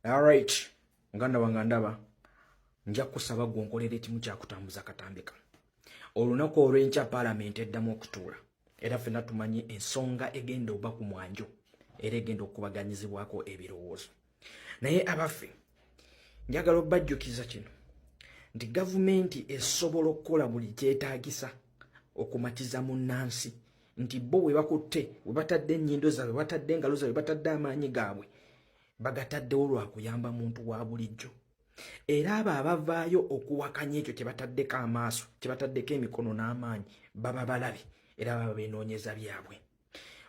All right. Nganda wangandaba. Nja kusaba gwonkolere timu kya kutambuza katambika. Olunaku olw'enkya parliament eddamu okutuula. Era ffenna tumanyi ensonga egenda oba ku mwanjo. Era egenda okubaganyizibwako ebirowoozo. Naye abaffe njagala obbajjukiza kino nti gavumenti esobola okukola buli kyetaagisa okumatiza munnansi nti bo bwe bakutte bwe batadde ennyindo zaabwe batadde engalo zaabwe batadde amaanyi gaabwe bagataddewo lwa kuyamba muntu wa bulijjo. Era abo abavaayo okuwakanya ekyo kye bataddeko amaaso kye bataddeko emikono n'amaanyi baba balabi era baba beenoonyeza byabwe.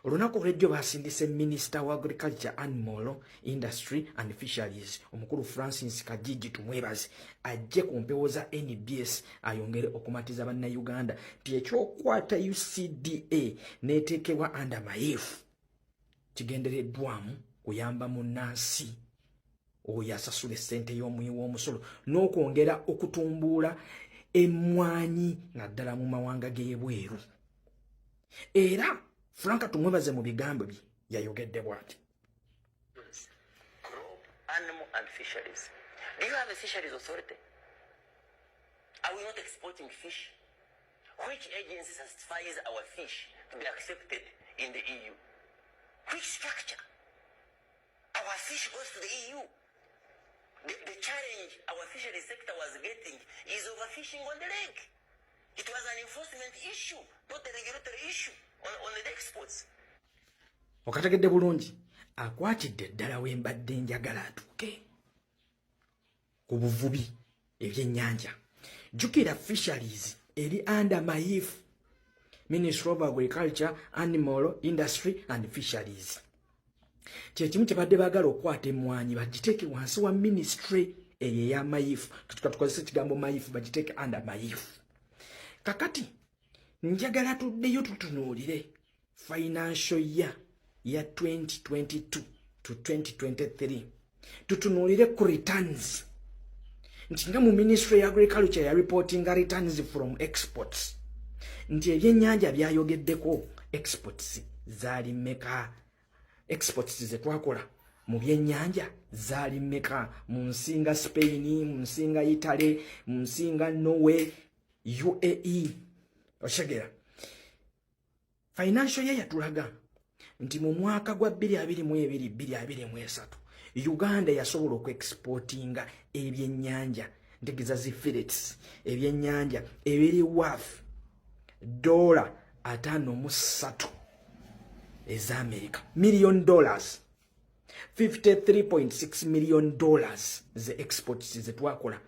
Olunaku olw'ejjo baasindise Minister wa Agriculture, Animal Industry and Fisheries omukulu Francis Kajiji tumwebaze ajje ku mpewo za NBS ayongere okumatiza bannayuganda nti ekyokwata UCDA n'eteekebwa under mayifu kigendereddwamu kuyamba munnansi oyo asasula essente y'omuwi w'omusolo n'okwongera okutumbuula emmwanyi naddala mu mawanga g'ebweru. Era Franka tumwebaze mu bigambo bye yayogedde bw'ati. Crop, animal and fisheries. Do you have a fisheries authority? Are we not exporting fish? Which agency satisfies our fish to be accepted in the EU? Which structure? Our fish goes to the EU. The challenge our fisheries sector was getting is overfishing on the lake. It was an enforcement issue, not a regulatory issue on the exports. Okategedde bulungi akwatidde ddala wembadde njagala atuuke ku buvubi ebyennyanja. Jjukira fisheries eri under mayifu Ministry of Agriculture, Animal Industry and Fisheries. Kyekimu kye badde baagala okwata emmwanyi bagiteeke wansi wa ministry eyo eya mayifu. Tukozesa ekigambo mayifu bagiteeke under mayifu. Kakati njagala tuddeyo tutunuulire financial year ya 2022 to 2023 tutunuulire ku returns nti nga mu Ministry ya Agriculture ya reporting returns from exports nti ebyennyanja byayogeddeko exports zaali mmeka, exports ze twakola mu byennyanja zaali mmeka mu nsi nga Spain, mu nsi nga Italy, mu nsi nga Norway, UAE. Oshegera financial year yatulaga nti mu mwaka gwa 2022-2023 Uganda yasobola okuexportinga ebyennyanja ntegeza zi fillets ebyennyanja ebiri worth $53 eza America $million, $53.6 million ze exports ze twakola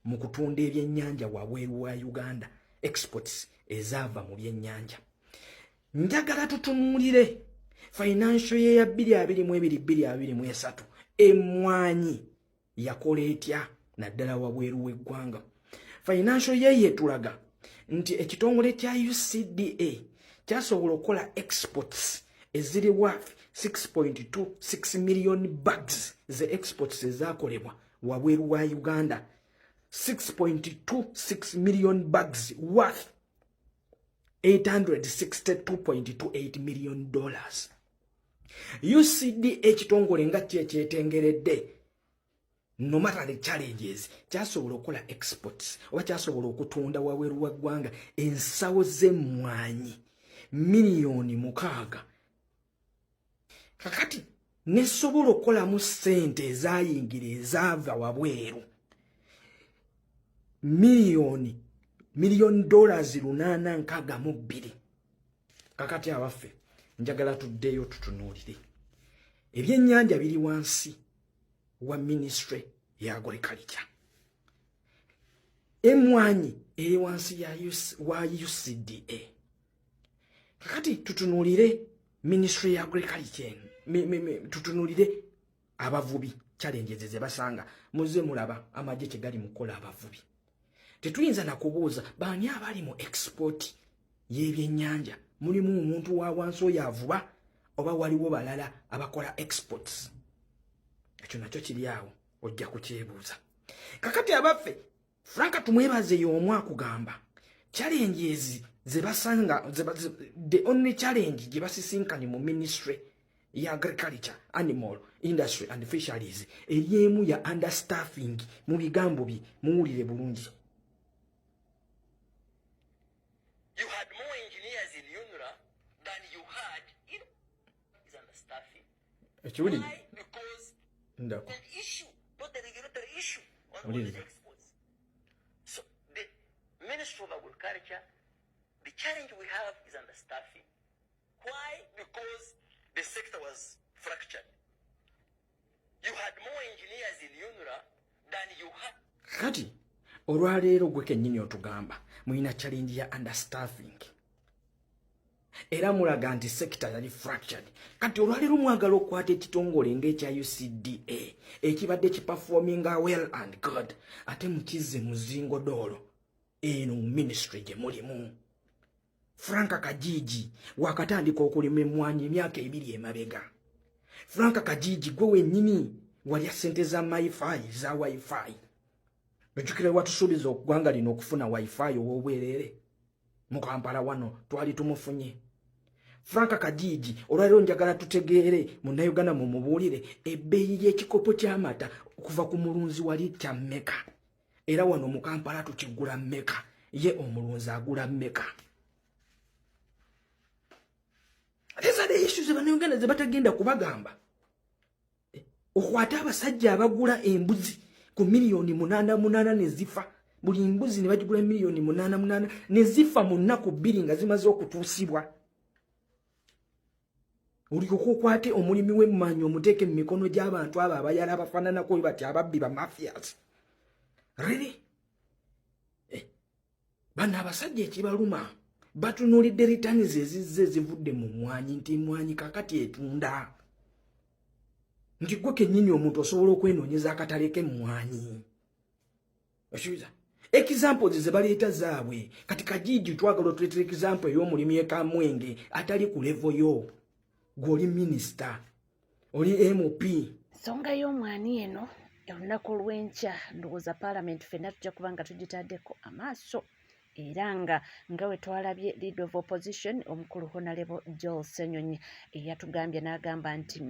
mu kutunda ebyennyanja wabweru wa Uganda, exports ezaava mu byennyanja. Njagala tutunuulire financial year ya 2022-2023 emmwanyi yakola etya naddala wabweru w'eggwanga. Financial year yetulaga nti ekitongole kya UCDA kyasobola okukola exports eziri worth 6.26 million bags ze exports ezaakolebwa wabweru wa Uganda. 6.26 million bags worth $862.28 million. UCDA ekitongole nga kyekyetengeredde no matter the challenges kyasobola okukola exports oba kyasobola okutunda wabweru wa ggwanga ensawo z'emmwanyi miliyoni 6. Kakati nesobola okukolamu ssente ezayingira ezaava wabweru $862 million. Kakati abaffe njagala tuddeyo tutunuulire ebyennyanja biri wansi wa Ministry ya Agriculture, emmwanyi eri wansi ya UCDA. Kakati tutunuulire Ministry ya Agriculture, tutunuulire abavubi challenges ze basanga. Muze mulaba amagye kye gali mukola abavubi. Tetuyinza na kubuuza baani abali mu export y'ebyennyanja, mulimu omuntu wa wansi oyo avuba oba waliwo balala abakola exports. Ekyo nakyo kiri awo ojja kukyebuuza. Kakati abaffe Franka tumwebaze y'omu akugamba challenges ze basanga the only challenge gye basisinkanye mu ministry ya agriculture, animal industry and fisheries eriemu ya understaffing mu bigambo bye muwulire bulungi. You had more engineers in UNRA than you had in is understaffing. Ekiwulire Why? Because ndako an issue, not the regulatory issue on What all is the it? exports. So the Ministry of Agriculture, the challenge we have is understaffing. Why? Because the sector was fractured. You had more engineers in UNRA than you had. kati olwaleero gwe kennyini otugamba mulina challenge ya understaffing era mulaga nti sector yali fractured. Kati olwaleero mwagala okukwata ekitongole ng'ekya UCDA ekibadde kiperforminga well and good ate mukizze muzingo doolo eno mu ministry gye mulimu. Franka Kajiji wakatandika okulima emmwanyi emyaka 2 emabega. Franka Kajiji gwe wennyini walya ssente za wifi. Ojjukira watusuubiza okuggwanga lino okufuna wifi ow'obwereere mu Kampala wano twali tumufunye. Franka Kajiji olwaleero njagala tutegeere munnayuganda mumubuulire ebbeeyi y'ekikopo ky'amata okuva ku mulunzi wali kya mmeka era wano mu Kampala tukigula mmeka ye omulunzi agula mmeka. These are the issues bannayuganda ze batagenda kubagamba. Okwata abasajja abagula embuzi ku miliyoni 8 ne zifa. Buli mbuzi ne bagigula miliyoni 8 ne zifa mu nnaku 2 nga zimaze okutuusibwa. Uliko kukwate omulimi w'emmanyi omuteeke mu mikono gy'abantu abo abayala abafaananako bati ababbi ba mafias. Really? Bano abasajja ekibaluma batunuulidde returns ezizze zivudde mu mmwanyi nti mmwanyi kakati etunda. Nti gwe kennyini omuntu osobola okwenoonyeza akatale k'emmwanyi. Okibuuza? Examples ze baleeta zaabwe kati Kajiji twagala tuleetera example ey'omulimi ekamwenge atali ku level yo. Gw'oli minisita oli MP. Ensonga y'omwani eno olunaku olw'enkya ndowooza Parliament ffenna tujja kuba nga tugitaddeko amaaso era nga we twalabye leader of opposition omukulu Honorable Joel Ssenyonyi eyatugambye n'agamba nti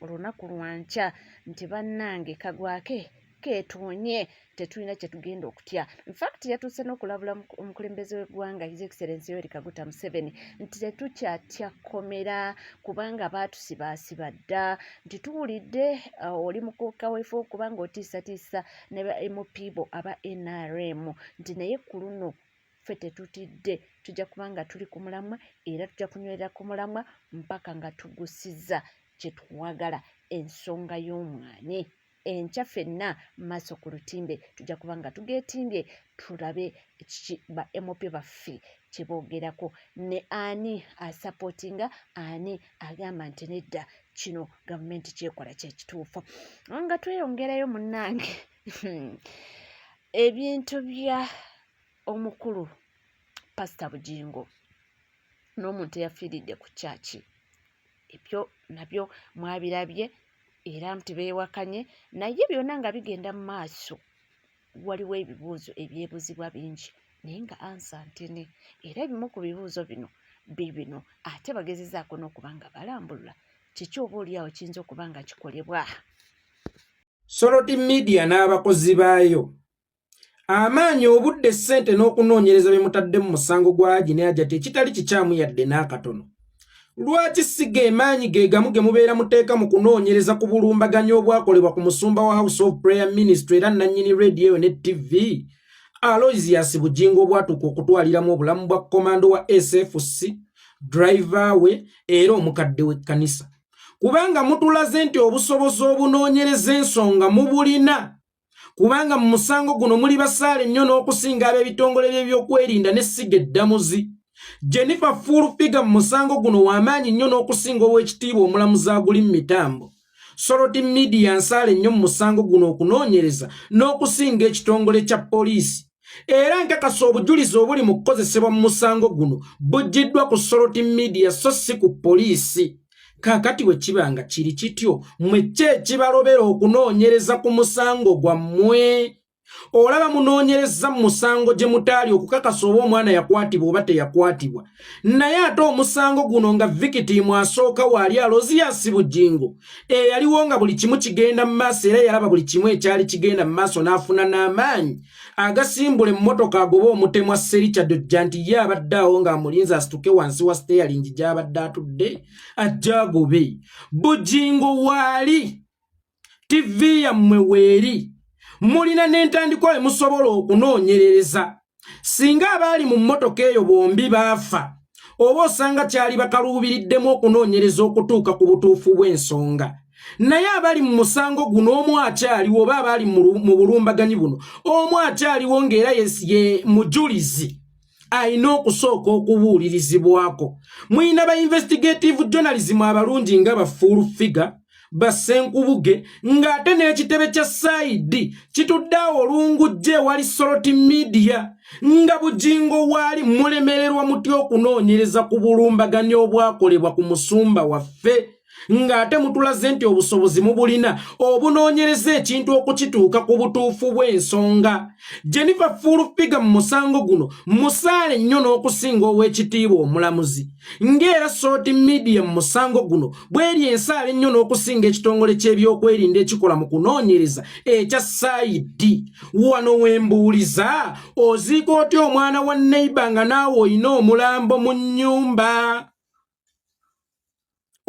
olunaku lwankya nti bannange kagwake keetoonye tetulina kye tugenda okutya. In fact yatuuse n'okulabula omukulembeze w'eggwanga His Excellency Yoweri Kaguta Museveni nti tetukyatya kkomera kubanga baatusibaasiba dda nti tuwulidde oli mukuka weefe okubanga otiisatiisa ne ba MP bo aba NRM nti naye ku luno ffe tetutidde tujja kubanga tuli ku mulamwa era tujja kunywerera ku mulamwa mpaka nga tugusiza kye twagala ensonga y'omwani. Enkya ffenna maaso ku lutimbe tujja kuba nga tugeetimbye tulabe ba MOP baffe kye boogerako ne ani asapootinga ani agamba nti nedda kino gavumenti kyekola kyekituufu. Nga tweyongerayo munnange ebintu bya omukulu Pastor Bujingo n'omuntu eyafiiridde ku kyaki ebyo nabyo mwabirabye era nti beewakanye naye byonna nga bigenda mu maaso. Waliwo ebibuuzo ebyebuuzibwa bingi naye nga ansa ntene era ebimu ku bibuuzo bino bibino ate bagezezaako n'okuba nga balambulula kiki oba oliawo kiyinza okuba nga kikolebwa. Soroti Media n'abakozi baayo amaanyi obudde ssente n'okunoonyereza bye mutadde mu musango gwa Haji ne Hajati ekitali kikyamu yadde n'akatono. Lwaki siga emaanyi ge gamu ge mubeera muteeka mu kunoonyereza ku bulumbaganyo obwakolebwa ku musumba wa House of Prayer Ministry era nannyini radio ne TV Aloysius Bujingo obwatuuka okutwaliramu obulamu bwa komando wa SFC driver we era omukadde w'ekkanisa. Kubanga mutulaze nti obusobozi obunoonyereza ensonga mubulina kubanga mu musango guno muli basaale nnyo n'okusinga ab'ebitongole by'ebyokwerinda n'essiga eddamuzi. Jennifer Fulfiga mu musango guno w'amaanyi nnyo n'okusinga ow'ekitiibwa omulamuzi aguli mu mitambo. Soroti Media nsaale nnyo mu musango guno okunoonyereza n'okusinga ekitongole kya poliisi. Era nkakasa obujulizi obuli mu kukozesebwa mu musango guno buggiddwa ku Soroti Media so si ku poliisi. Kaakati we kibanga kiri kityo mmwe ki ekibalobera okunoonyereza ku musango gwammwe? olaba munoonyereza mu musango gye mutaali okukakasa oba omwana yakwatibwa oba teyakwatibwa naye ate omusango guno nga victim asooka waali Alozias Bugingo eyaliwo nga buli kimu kigenda mu maaso era yalaba buli kimu ekyali kigenda mu maaso n'afuna n'amaanyi agasimbula emmotoka agoba omutemwa Sericha Dojja nti ye abadde awo ng'amulinze asituke wansi wa steering gy'abadde atudde ajja agobe. Bugingo waali TV yammwe weeri mulina n'entandikwa emusobola okunoonyerereza singa abaali mu mmotoka eyo bombi baafa oba osanga kyali bakaluubiriddemu okunoonyereza okutuuka ku butuufu bw'ensonga naye abali mu musango guno omu akyaliwo oba abaali mu bulumbaganyi buno omu akyaliwo ng'era ye mujulizi ayina okusooka okubuulirizibwako. Muyina ba investigative journalism abalungi nga ba full figure basenkubuge ng'ate n'ekitebe kya saidi kitudde awo olungujje wali Soroti Media nga Bugingo waali mulemererwa mutya okunoonyereza ku bulumbaganyi obwakolebwa ku musumba waffe ng'ate mutulaze nti obusobozi mubulina obunoonyereza ekintu okukituuka ku butuufu bw'ensonga. Jennifer Furufiga mu musango guno musaale nnyo n'okusinga ow'ekitiibwa omulamuzi ng'era Soroti Media mu musango guno bw'eri ensaale nnyo n'okusinga ekitongole ky'ebyokwerinda ekikola mu kunoonyereza ekya saidi. Wano wembuuliza oziika otya omwana wa neighbor nga naawe oyina omulambo mu nnyumba?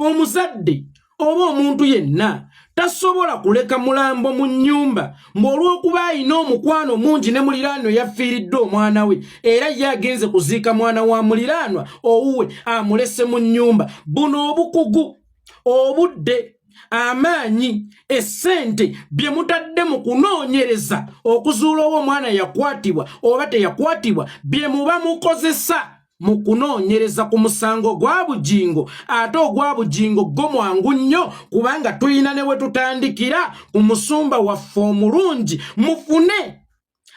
Omuzadde oba omuntu yenna tasobola kuleka mulambo mu nnyumba ng'olw'okuba ayina omukwano mungi ne muliraanwa yafiiridde omwana we era ye agenze kuziika mwana wa muliraanwa owuwe amulese mu nnyumba. Buno obukugu, obudde, amaanyi, essente bye mutadde mu kunoonyereza okuzuula oba omwana yakwatibwa oba teyakwatibwa bye muba mukozesa mu kunoonyereza ku musango gwa Bugingo. Ate ogwa Bugingo go mwangu nnyo kubanga tuyina ne we tutandikira ku musumba waffe omulungi. Mufune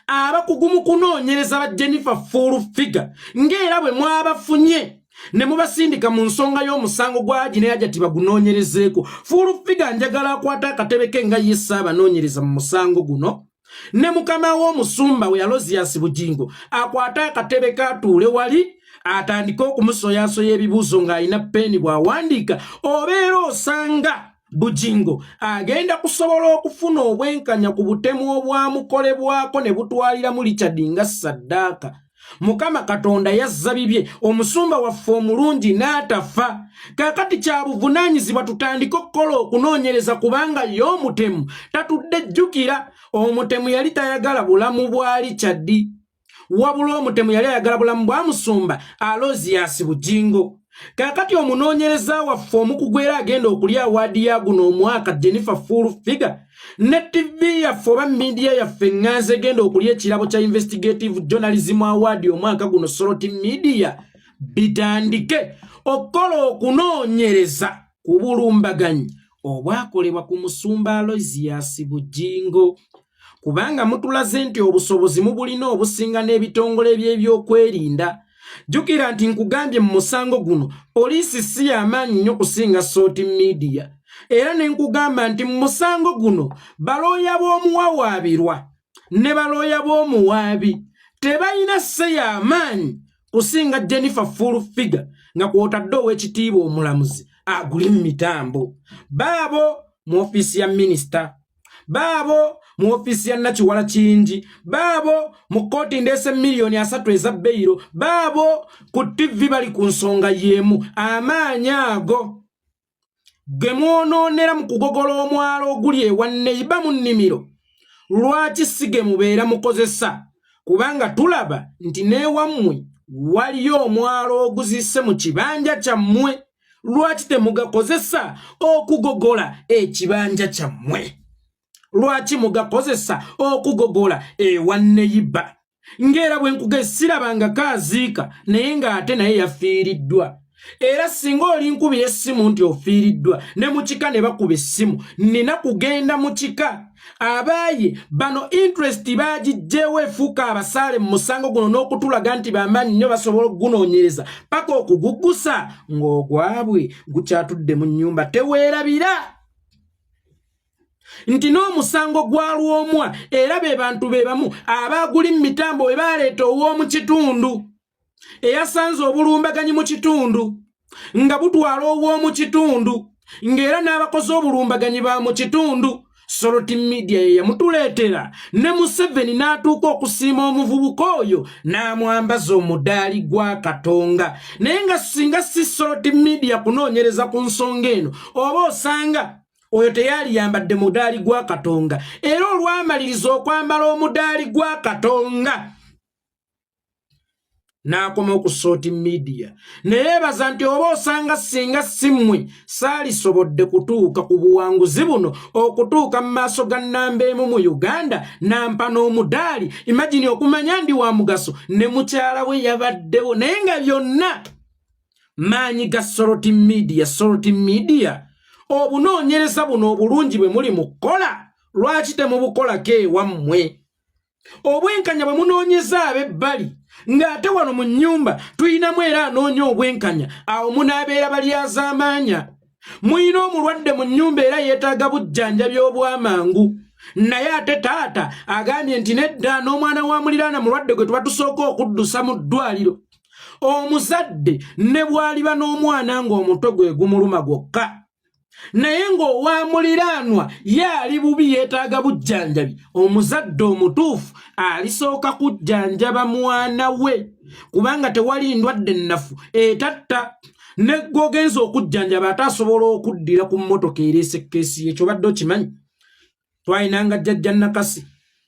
abakugu mu kunoonyereza ba Jennifer Furufiga ng'era bwe mwabafunye ne mubasindika mu nsonga y'omusango gwa Gine Ajati bagunoonyerezeeko. Furufiga njagala akwata akatebe ke nga ye Ssaabanoonyereza mu musango guno ne mukama w'omusumba we Alozias Bugingo akwata akatebe katuule wali atandika okumusoyasoya ebibuuzo ng'alina peni bw'awandiika obeera osanga Bugingo agenda kusobola okufuna obwenkanya ku butemu obwamukolebwako ne butwaliramu Richard nga Saddaaka. Mukama Katonda yazza bibye omusumba waffe omulungi n'atafa. Kaakati kya buvunaanyizibwa tutandika okukola okunoonyereza kubanga y'omutemu tatudde jjukira omutemu yali tayagala bulamu bwa Richard wabula omutemu yali ayagala bulamu bwa musumba Alozias Bugingo. Kaakati omunoonyereza waffe omukugu era agenda okulya awaadi ya guno omwaka Jennifer Furufiga ne TV yaffe oba media yaffe ŋŋanze egenda okulya ekirabo kya investigative journalism award omwaka guno Soroti Media bitandike okukola okunoonyereza ku bulumbaganyi obwakolebwa ku musumba Alozias Bugingo kubanga mutulaze nti obusobozi mubulina obusinga n'ebitongole by'ebyokwerinda. Jukira nti nkugambye mu musango guno poliisi si y'amaanyi nnyo kusinga Soroti Media era ne nkugamba nti mu musango guno balooya b'omuwawaabirwa ne balooya b'omuwaabi tebalina se y'amaanyi kusinga Jennifer Furufiga nga kw'otadde ow'ekitiibwa omulamuzi aguli mu mitambo. Baabo mu ofiisi ya minisita, baabo mu ofiisi ya Nakiwala Kingi, baabo mu kkooti ndeese miliyoni 3 eza beyiro, baabo ku TV bali ku nsonga y'emu. Amaanyi ago ge mwonoonera mu kugogola omwalo oguli ewa neiba mu nnimiro lwaki si ge mubeera mukozesa? Kubanga tulaba nti n'ewammwe waliyo omwalo oguzisse mu kibanja kyammwe. Lwaki temugakozesa okugogola ekibanja kyammwe? Lwaki mugakozesa okugogola ewa neiba? Ng'era bwe nkuge sirabanga kaaziika naye ng'ate naye yafiiriddwa. Era singa oli nkubira essimu nti ofiiriddwa ne mu kika ne bakuba essimu nina kugenda mu kika. Abaaye bano interest baagijjeewo efuuka abasaale mu musango guno n'okutulaga nti bamaanyi nnyo basobola okugunoonyereza paka okuguggusa ng'ogwabwe gukyatudde mu nnyumba teweerabira. nti n'omusango gwalwomwa era be bantu be bamu abaaguli mu mitambo we baleeta ow'omu kitundu eyasanze obulumbaganyi mu kitundu nga butwala ow'omu kitundu ng'era n'abakozi obulumbaganyi ba mu kitundu. Soroti Media ye yamutuleetera ne Museveni n'atuuka okusiima omuvubuka oyo n'amwambaza omudaali gwa Katonga. Naye nga singa si Soroti Media kunoonyereza ku nsonga eno oba osanga oyo teyali yambadde mudaali gwa Katonga era olwamaliriza okwambala omudaali gwa Katonga n'akoma ku Soroti Media neyeebaza nti oba osanga singa simmwe saalisobodde kutuuka ku buwanguzi buno okutuuka mu maaso ga nnamba emu mu Uganda nampa n'omudaali. Imagine okumanya ndi wa mugaso ne mukyala we yabaddewo naye nga byonna maanyi ga Soroti Media. Soroti Media obunoonyereza buno obulungi bwe muli mu kukola lwaki temubukolako ewammwe? Obwenkanya bwe munoonyeza ab'ebbali ng'ate wano mu nnyumba tuyinamu era anoonya obwenkanya awo munaabeera balyazaamaanya. Muyina omulwadde mu nnyumba era yeetaaga bujjanjabi obw'amangu naye ate taata agambye nti nedda n'omwana wa muliraana mulwadde gwe tuba tusooka okuddusa mu ddwaliro. Omuzadde ne bw'aliba n'omwana ng'omutwe gwe gumuluma gwokka naye ng'owa muliraanwa ye ali bubi yeetaaga bujjanjabi, omuzadde omutuufu alisooka kujjanjaba mwana we kubanga tewali ndwadde nnafu etatta ne gwogenza okujjanjaba ate asobola okuddira ku mmotoka ereese keesi ekyo badde okimanyi. Twalinanga jjajja Nakasi.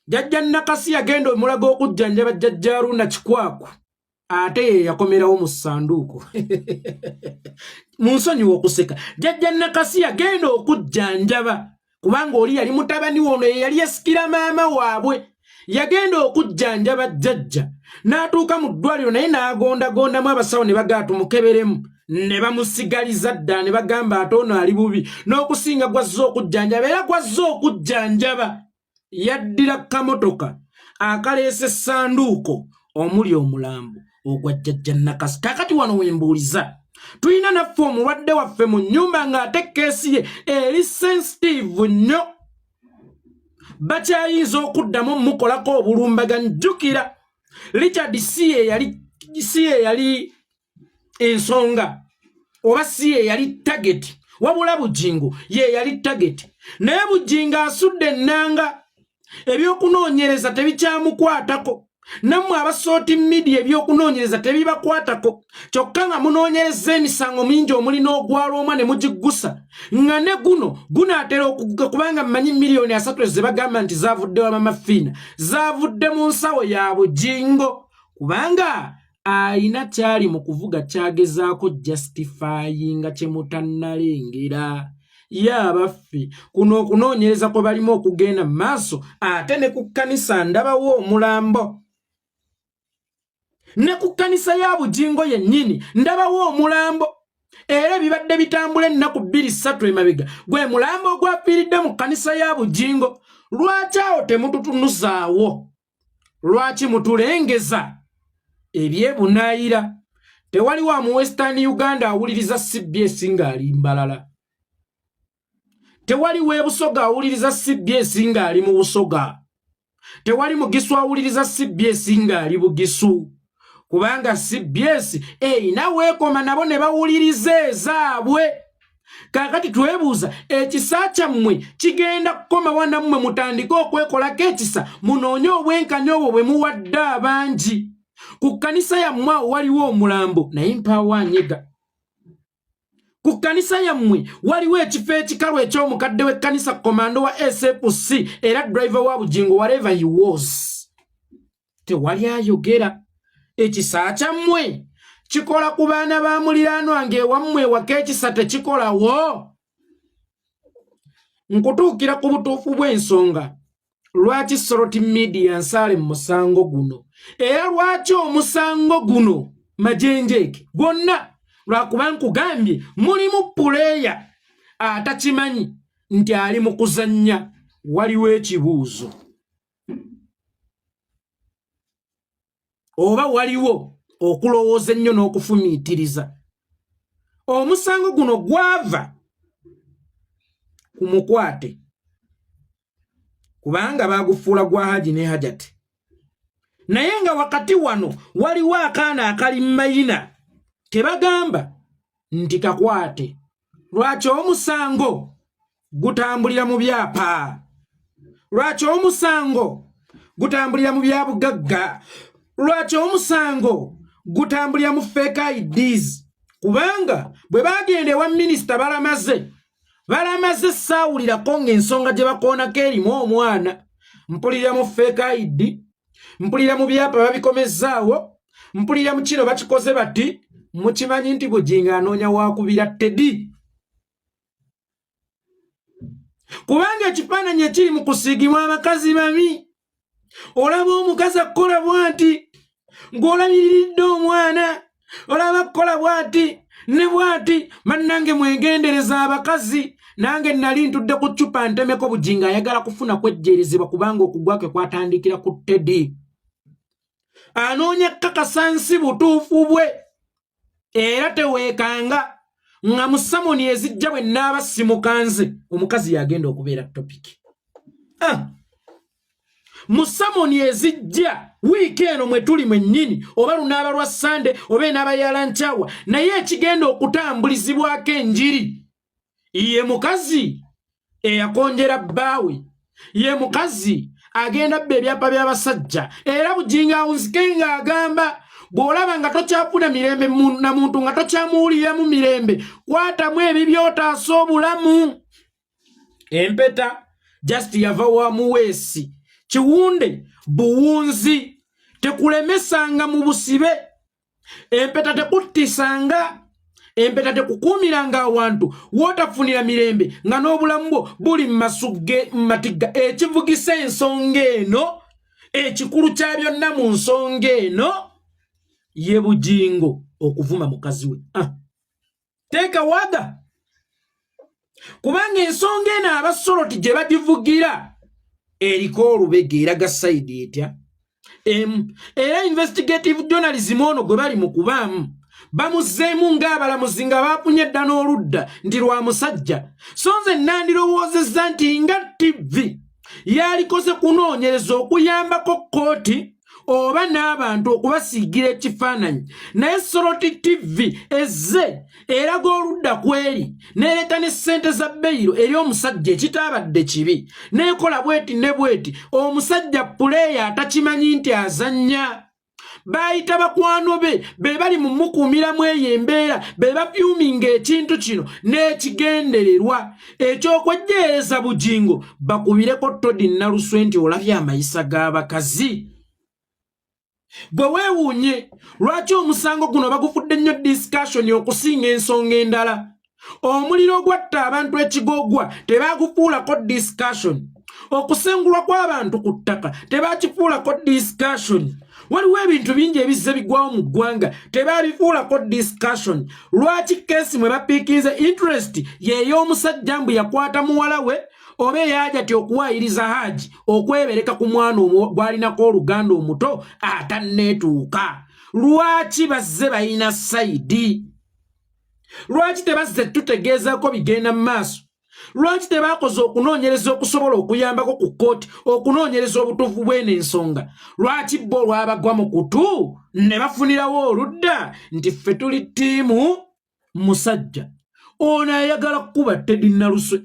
Jjajja Nakasi yagenda omulaga okujjanjaba jjajja Aruna Kikwaku ate ye yakomerawo mu ssanduuko. Munsonyiwa okuseka. Jjajja Nakasi yagenda okujjanjaba kubanga oli yali mutabani wono ye yali yasikira maama waabwe. Yagenda okujjanjaba jjajja n'atuuka mu ddwaliro naye n'agondagondamu abasawo ne bagaatu mukeberemu ne bamusigaliza dda ne bagamba ate ono ali bubi n'okusinga gwazze okujjanjaba era gwazze okujjanjaba. Yaddira kamotoka akaleese essanduuko omuli omulambo ogwa jjajja Nakasi. Kakati wano wembuuliza tuyina naffe omulwadde waffe mu nnyumba ng'ate keesi ye eri sensitive nnyo bakyayinza okuddamu mukolako obulumbaganyi. Jjukira Richard si ye yali ensonga oba si ye yali target wabula Bujingo ye yali target naye Bujingo asudde ennanga ebyokunoonyereza tebikyamukwatako. Nammwe aba Soroti Media ebyokunoonyereza tebibakwatako kyokka nga munoonyereza emisango mingi omuli n'ogwalwomwa ne mugiggusa nga ne guno gunaatera okugga kubanga mmanyi miliyoni 3 ze bagamba nti zaavudde wa Mama Fina zaavudde mu nsawo ya Bujingo kubanga ayina kyali mu kuvuga kyagezaako justifyinga kye mutannalengera. Yabaffe kuno okunoonyereza kwe balimu okugenda mu maaso ate ne ku kkanisa ndabawo omulambo. Ne ku kkanisa ya Bujingo yennyini ndabawo omulambo era bibadde bitambula ennaku 2-3 emabega gwe mulambo ogwafiiridde mu kkanisa ya Bujingo. Lwaki awo temututunuzaawo? Lwaki mutulengeza ebyebunaayira? Tewali wa mu Western Uganda awuliriza CBS ng'ali Mbalala. Tewali we Busoga awuliriza CBS ng'ali mu Busoga. Tewali Mugisu awuliriza CBS ng'ali Bugisu. Kubanga CBS naweekoma nabo ne bawuliriza ezaabwe. Kakati twebuuza ekisa kyammwe kigenda kukoma wanammwe mutandike okwekolako ekisa munoonye obwenkanya obwo bwe muwadde abangi. Ku kkanisa yammwe waliwo omulambo naye mpaawanyega. Ku kkanisa yammwe waliwo ekifo ekikalu eky'omukadde w'ekkanisa komando wa SFC era driver wa Bujingo wherever he was. Tewali ayogera. Ekisa kyammwe kikola ku baana ba muliraanwa ng'ewammwe ewaka ekisa tekikolawo. Nkutuukira ku butuufu bw'ensonga lwaki Soroti Media nsaale mu musango guno era lwaki omusango guno majenjeeke gwonna lwakuba nkugambye mulimu puleeya atakimanyi nti ali mu kuzannya. Waliwo ekibuuzo oba waliwo okulowooza ennyo n'okufumiitiriza. Omusango guno gwava ku mukwate kubanga bagufuula gwa Haji ne Hajati. Naye nga wakati wano waliwo akaana akali mayina kebagamba nti kakwate. Lwaki omusango gutambulira mu byapa? Lwaki omusango gutambulira mu byabugagga? Lwaki omusango gutambulira mu fake IDs? Kubanga bwe bagende wa minisita balamaze saawulirako ng'ensonga gye bakoonako erimu omwana. Mpulira mu fake ID, mpulira mu byapa babikomezzaawo, mpulira mu kino bakikoze bati. Mukimanyi nti Bujinga anoonya wakubira Teddy. Kubanga ekifaananyi ekiri mu kusiigibwa abakazi bami. Olaba omukazi akola bw'ati ng'olabiriridde omwana, olaba akola bw'ati ne bw'ati. Bannange mwegendereza abakazi. Nange nali ntudde ku ccupa ntemeko Bujinga ayagala kufuna kwejjeerezebwa kubanga okugwa kwe kwatandikira ku Teddy. Anoonya kakasa nsi butuufu bwe. Era teweekanga nga musamoni ezijja bwe naaba simukanze omukazi yagenda okubeera topiki. Musamoni ezijja wiiki eno mwe tuli mwennyini, oba lunaaba lwa Sande oba enaaba ya Lanchawa, naye ekigenda okutambulizibwako enjiri ye mukazi eyakonjera bbaawe, ye mukazi agenda bba ebyapa by'abasajja. Era Bujinga awunzike ng'agamba bw'olaba nga tokyafuna mirembe na muntu nga tokyamuwuliramu mirembe, kwatamu ebibyo otaasa obulamu. Empeta just yava wa muweesi. Kiwunde buwunzi tekulemesanga mu busibe. Empeta tekuttisanga. Empeta tekukuumiranga awantu wootafunira mirembe nga n'obulamu bwo buli mmasugge mmatigga. Ekivugisa ensonga eno, ekikulu kya byonna mu nsonga eno, ye Bujingo okuvuma mukazi we. Teeka waga. Kubanga ensonga eno abasoloti gye bagivugira eriko olubege eraga sayidi etya. Era investigative journalism ono gwe bali mu kubaamu bamuzzeemu ng'abalamuzi nga baapunye edda n'oludda nti lwa musajja. So nze nandirowoozezza nti nga TV yalikoze kunoonyereza okuyambako kkooti oba n'abantu okubasiigira ekifaananyi, naye Soroti TV ezze eraga oludda kweri n'ereeta ne ssente za beyiro eri omusajja ekitaabadde kibi, n'ekola bweti ne bweti. Omusajja puleeya atakimanyi nti azannya. Bayita bakwano be bali mu mukuumiramu eyo embeera, be bafyuminga ekintu kino n'ekigendererwa eky'okwejjeereza Bujingo bakubireko Todi Naluswe nti olabye amayisa g'abakazi. Bwe weewuunye lwaki omusango guno bagufudde nnyo discussion okusinga ensonga endala. Omuliro gwatta abantu ekigogwa tebagufuulako discussion. Okusengulwa kw'abantu ku ttaka tebakifuulako discussion. Waliwo ebintu bingi ebizze bigwawo mu ggwanga tebabifuulako discussion. Lwaki keesi mwe bapiikiriza interest y'ey'omusajja mbu yakwata muwala we oba eyajati okuwaayiriza Haji okwebereka ku mwana gwalinako oluganda omuto atanneetuuka. Lwaki bazze balina sayidi? Lwaki tebazze tutegeezako bigenda mu maaso? Lwaki tebakoze okunoonyereza okusobola okuyambako ku kkooti okunoonyereza obutuufu bw'eno ensonga? Lwaki bo lwabagwa mu kutu ne bafunirawo oludda nti ffe tuli ttiimu musajja ono ayagala kukuba Teddy Naluswe.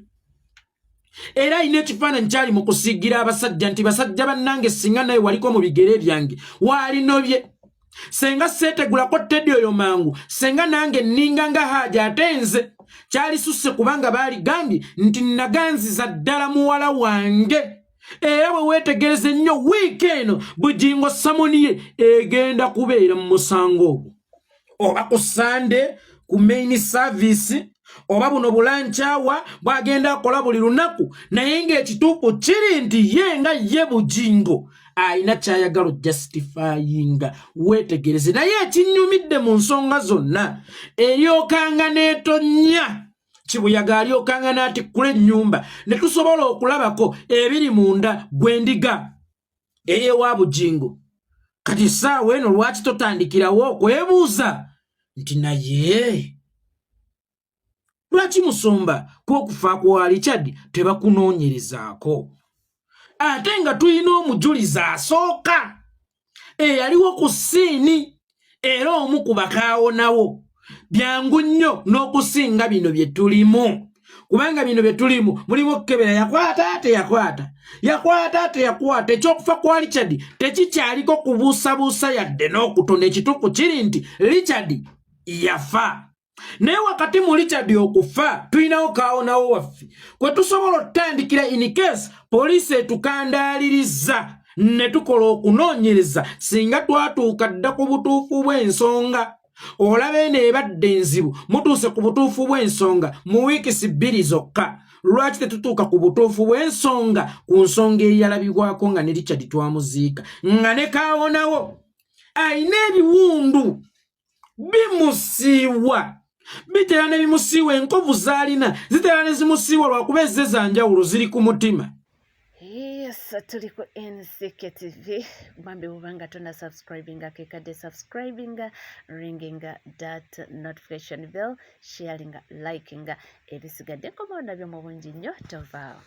Era alina ekifaananyi kyali mu kusiigira abasajja nti basajja bannange singa naye waliko mu bigere byange waalinobye. Senga seetegulako Teddy oyo mangu, senga nange nninga nga Haji ate nze kyali susse kubanga baaligambye nti naganziza ddala muwala wange. Era bwe weetegereze nnyo wiiki eno Bujingo samoni ye egenda kubeera mu musango ogwo, oba ku Sande ku main service oba buno Bulanchawa bwagenda akola buli lunaku, naye ng'ekituufu kiri nti ye nga ye Bujingo ayina kyayagala justifyinga. Weetegereze. Naye ekinnyumidde mu nsonga zonna eryokanga n'etonnya Kibuyaga alyokanga n'atikkula ennyumba ne tusobola okulabako ebiri munda gw'endiga eyewa Bujingo. Kati essaawa eno lwaki totandikirawo okwebuuza nti naye lwaki musumba kw'okufa kwa Richard tebakunoonyerezaako? ate nga tulina omujuliza asooka eyaliwo ku ssiini era omu ku bakaawonawo byangu nnyo n'okusinga bino bye tulimu kubanga bino bye tulimu mulimu okukebera yakwata ate yakwata ekyokufa kwa Richard tekikyaliko kubuusabuusa yadde n'okutona ekituufu kiri nti Richard yafa naye wakati mu Richard okufa tulinawo kaawonawo waffe kwe tusobola okutandikira in case poliisi etukandaaliriza ne tukola okunoonyereza singa twatuuka dda ku butuufu bw'ensonga olabe n'ebadde enzibu mutuuse ku butuufu bw'ensonga mu wiikisi 2 zokka lwaki tetutuuka ku butuufu bw'ensonga ku nsonga eyalabibwako nga ne Richard twamuziika nga ne kaawonawo ayina ebiwundu bimusiiwa bitera ne bimusiiwa enkovu zaalina zitera ne zimusiiwa lwakuba ezze zanjawulo ziri ku mutima. Yes, tuli ku NCK TV. Bambi bubanga tona subscribinga kekade subscribinga, ringinga that notification bell, sharinga, likinga. Ebisigadde nkomo ndabyo mu bungi nnyo tovaawo.